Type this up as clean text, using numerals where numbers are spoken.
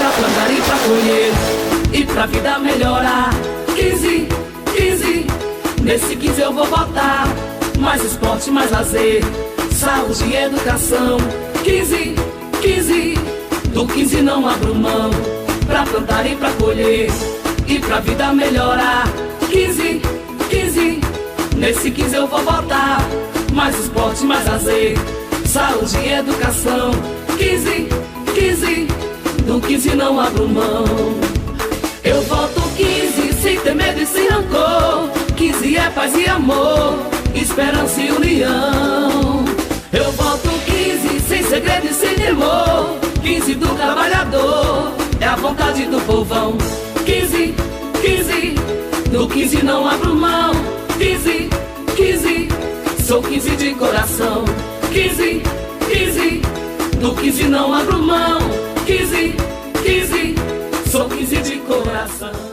pra plantar e pra colher, e pra vida melhorar. 15, 15, nesse 15 eu vou votar. Mais esporte, mais lazer, saúde e educação. 15, 15, do 15 não abro mão, pra plantar e pra colher, e pra vida melhorar. 15, 15, nesse 15 eu vou votar. Mais esporte, mais lazer, saúde e educação. 15, 15, do 15 não abro mão. Eu voto 15, sem ter medo e sem rancor. 15 é paz e amor, esperança e união. Eu voto 15, sem segredo e sem temor. 15 do trabalhador, é a vontade do povão. 15, 15, do 15 não abro mão. 15, 15, sou 15 de coração. 15, 15, do 15 não abro mão. 15, 15, sou 15 de coração.